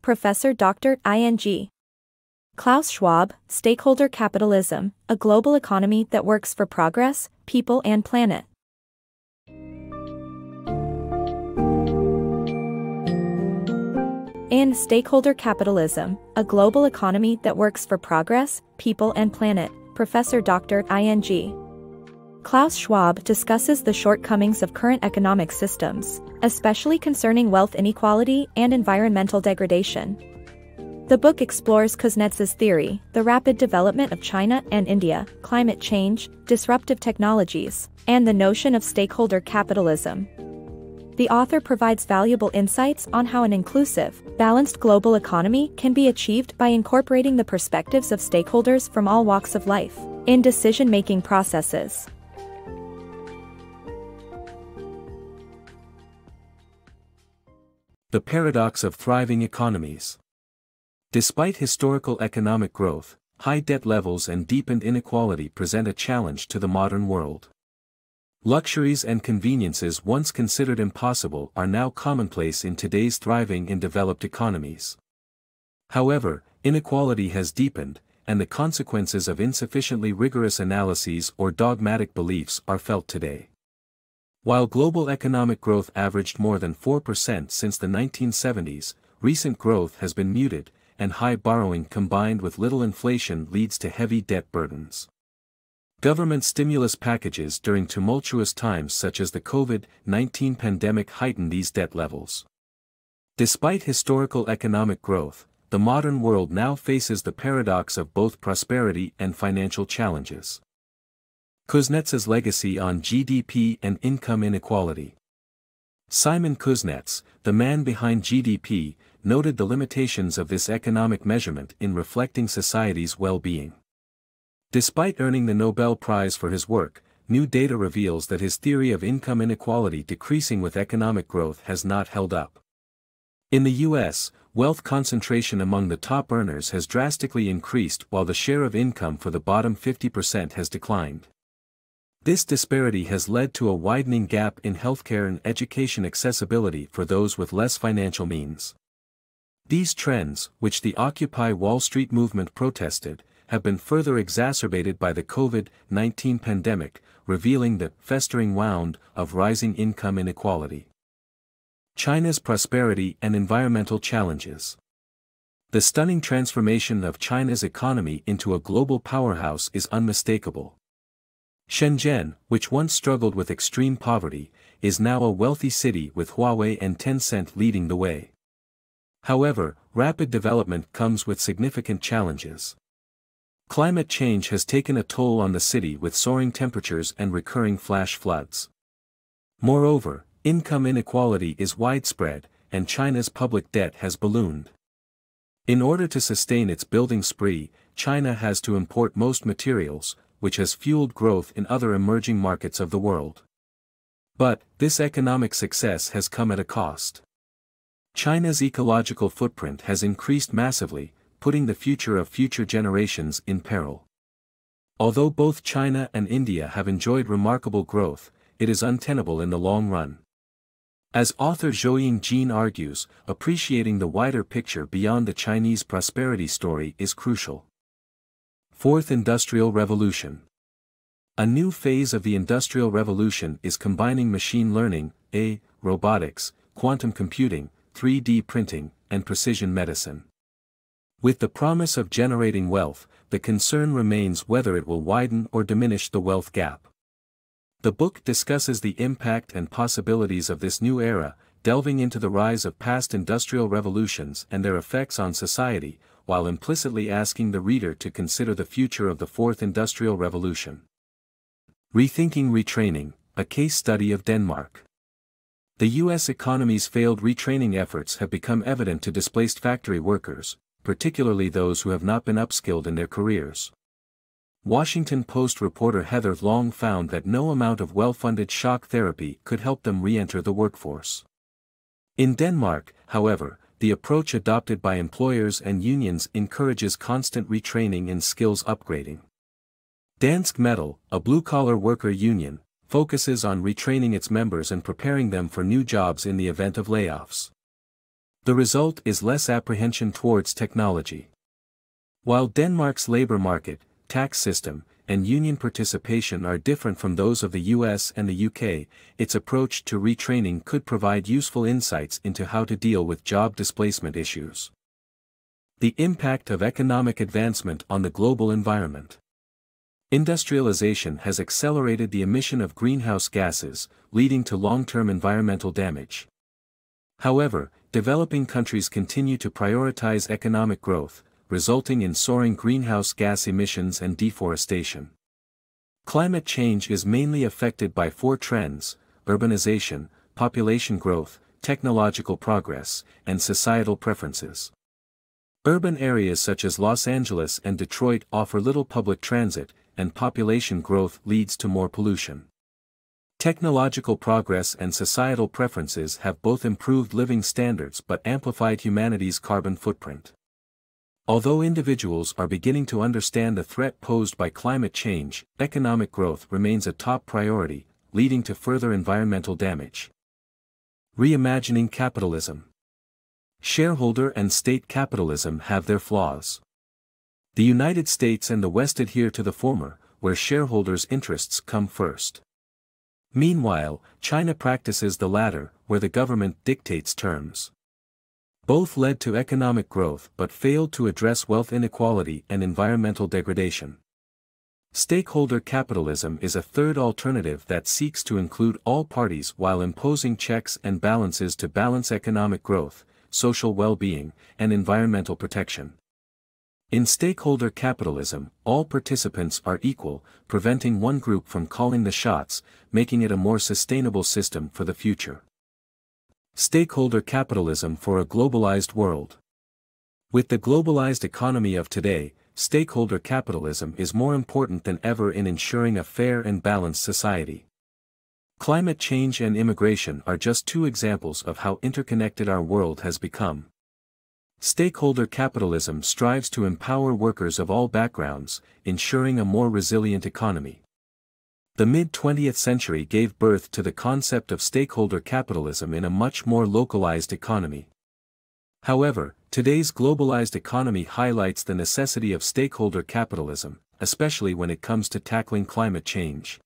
Professor Dr. Ing. Klaus Schwab, Stakeholder Capitalism, a Global Economy that Works for Progress, People and Planet. In Stakeholder Capitalism, a Global Economy that Works for Progress, People and Planet, Professor Dr. Ing. Klaus Schwab discusses the shortcomings of current economic systems, especially concerning wealth inequality and environmental degradation. The book explores Kuznets' theory, the rapid development of China and India, climate change, disruptive technologies, and the notion of stakeholder capitalism. The author provides valuable insights on how an inclusive, balanced global economy can be achieved by incorporating the perspectives of stakeholders from all walks of life in decision-making processes. The paradox of thriving economies. Despite historical economic growth, high debt levels and deepened inequality present a challenge to the modern world. Luxuries and conveniences once considered impossible are now commonplace in today's thriving and developed economies. However, inequality has deepened, and the consequences of insufficiently rigorous analyses or dogmatic beliefs are felt today. While global economic growth averaged more than 4% since the 1970s, recent growth has been muted, and high borrowing combined with little inflation leads to heavy debt burdens. Government stimulus packages during tumultuous times such as the COVID-19 pandemic heighten these debt levels. Despite historical economic growth, the modern world now faces the paradox of both prosperity and financial challenges. Kuznets' legacy on GDP and income inequality. Simon Kuznets, the man behind GDP, noted the limitations of this economic measurement in reflecting society's well-being. Despite earning the Nobel Prize for his work, new data reveals that his theory of income inequality decreasing with economic growth has not held up. In the US, wealth concentration among the top earners has drastically increased while the share of income for the bottom 50% has declined. This disparity has led to a widening gap in healthcare and education accessibility for those with less financial means. These trends, which the Occupy Wall Street movement protested, have been further exacerbated by the COVID-19 pandemic, revealing the festering wound of rising income inequality. China's prosperity and environmental challenges. The stunning transformation of China's economy into a global powerhouse is unmistakable. Shenzhen, which once struggled with extreme poverty, is now a wealthy city with Huawei and Tencent leading the way. However, rapid development comes with significant challenges. Climate change has taken a toll on the city with soaring temperatures and recurring flash floods. Moreover, income inequality is widespread, and China's public debt has ballooned. In order to sustain its building spree, China has to import most materials, which has fueled growth in other emerging markets of the world. But, this economic success has come at a cost. China's ecological footprint has increased massively, putting the future of future generations in peril. Although both China and India have enjoyed remarkable growth, it is untenable in the long run. As author Zhou Yingjin argues, appreciating the wider picture beyond the Chinese prosperity story is crucial. Fourth Industrial Revolution. A new phase of the Industrial Revolution is combining machine learning, AI, robotics, quantum computing, 3D printing, and precision medicine. With the promise of generating wealth, the concern remains whether it will widen or diminish the wealth gap. The book discusses the impact and possibilities of this new era, delving into the rise of past industrial revolutions and their effects on society, while implicitly asking the reader to consider the future of the Fourth Industrial Revolution. Rethinking Retraining, a case study of Denmark. The U.S. economy's failed retraining efforts have become evident to displaced factory workers, particularly those who have not been upskilled in their careers. Washington Post reporter Heather Long found that no amount of well-funded shock therapy could help them re-enter the workforce. In Denmark, however, the approach adopted by employers and unions encourages constant retraining and skills upgrading. Dansk Metal, a blue-collar worker union, focuses on retraining its members and preparing them for new jobs in the event of layoffs. The result is less apprehension towards technology. While Denmark's labor market, tax system, and union participation are different from those of the US and the UK, its approach to retraining could provide useful insights into how to deal with job displacement issues. The impact of economic advancement on the global environment. Industrialization has accelerated the emission of greenhouse gases, leading to long-term environmental damage. However, developing countries continue to prioritize economic growth, resulting in soaring greenhouse gas emissions and deforestation. Climate change is mainly affected by four trends: urbanization, population growth, technological progress, and societal preferences. Urban areas such as Los Angeles and Detroit offer little public transit, and population growth leads to more pollution. Technological progress and societal preferences have both improved living standards but amplified humanity's carbon footprint. Although individuals are beginning to understand the threat posed by climate change, economic growth remains a top priority, leading to further environmental damage. Reimagining capitalism. Shareholder and state capitalism have their flaws. The United States and the West adhere to the former, where shareholders' interests come first. Meanwhile, China practices the latter, where the government dictates terms. Both led to economic growth but failed to address wealth inequality and environmental degradation. Stakeholder capitalism is a third alternative that seeks to include all parties while imposing checks and balances to balance economic growth, social well-being, and environmental protection. In stakeholder capitalism, all participants are equal, preventing one group from calling the shots, making it a more sustainable system for the future. Stakeholder capitalism for a globalized world. With the globalized economy of today, stakeholder capitalism is more important than ever in ensuring a fair and balanced society. Climate change and immigration are just two examples of how interconnected our world has become. Stakeholder capitalism strives to empower workers of all backgrounds, ensuring a more resilient economy. The mid-20th century gave birth to the concept of stakeholder capitalism in a much more localized economy. However, today's globalized economy highlights the necessity of stakeholder capitalism, especially when it comes to tackling climate change.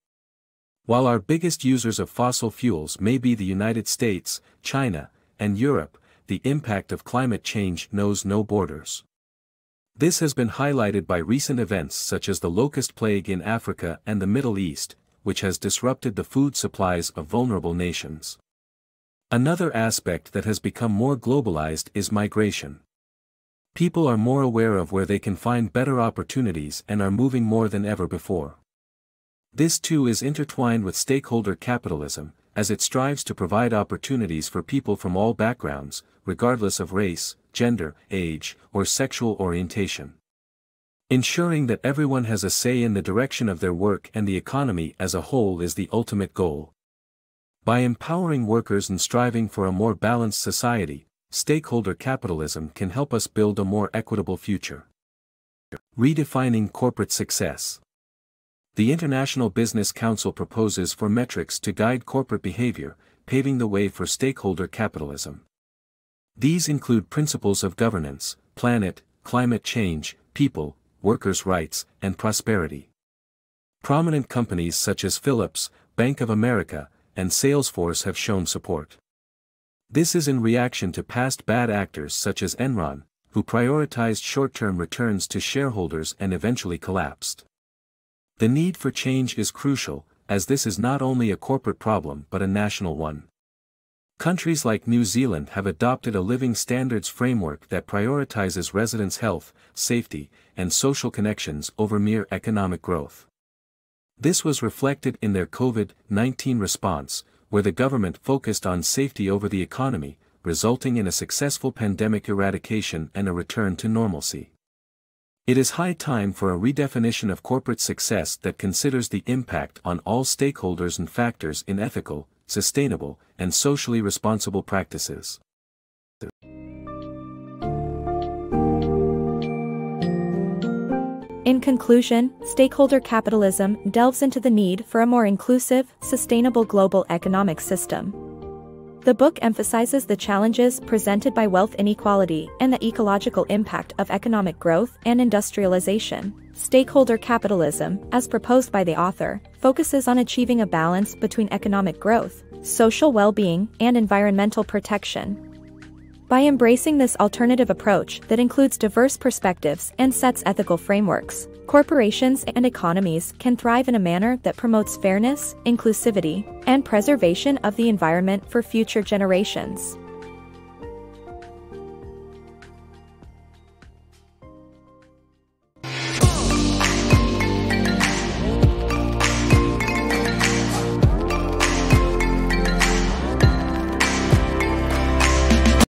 While our biggest users of fossil fuels may be the United States, China, and Europe, the impact of climate change knows no borders. This has been highlighted by recent events such as the locust plague in Africa and the Middle East, which has disrupted the food supplies of vulnerable nations. Another aspect that has become more globalized is migration. People are more aware of where they can find better opportunities and are moving more than ever before. This too is intertwined with stakeholder capitalism, as it strives to provide opportunities for people from all backgrounds, regardless of race, gender, age, or sexual orientation. Ensuring that everyone has a say in the direction of their work and the economy as a whole is the ultimate goal. By empowering workers and striving for a more balanced society, stakeholder capitalism can help us build a more equitable future. Redefining corporate success. The International Business Council proposes four metrics to guide corporate behavior, paving the way for stakeholder capitalism. These include principles of governance, planet, climate change, people, workers' rights, and prosperity. Prominent companies such as Philips, Bank of America, and Salesforce have shown support. This is in reaction to past bad actors such as Enron, who prioritized short-term returns to shareholders and eventually collapsed. The need for change is crucial, as this is not only a corporate problem but a national one. Countries like New Zealand have adopted a living standards framework that prioritizes residents' health, safety, and social connections over mere economic growth. This was reflected in their COVID-19 response, where the government focused on safety over the economy, resulting in a successful pandemic eradication and a return to normalcy. It is high time for a redefinition of corporate success that considers the impact on all stakeholders and factors in ethical, sustainable, and socially responsible practices. In conclusion, stakeholder capitalism delves into the need for a more inclusive, sustainable global economic system. The book emphasizes the challenges presented by wealth inequality and the ecological impact of economic growth and industrialization. Stakeholder capitalism, as proposed by the author, focuses on achieving a balance between economic growth, social well-being, and environmental protection. By embracing this alternative approach that includes diverse perspectives and sets ethical frameworks, corporations and economies can thrive in a manner that promotes fairness, inclusivity, and preservation of the environment for future generations.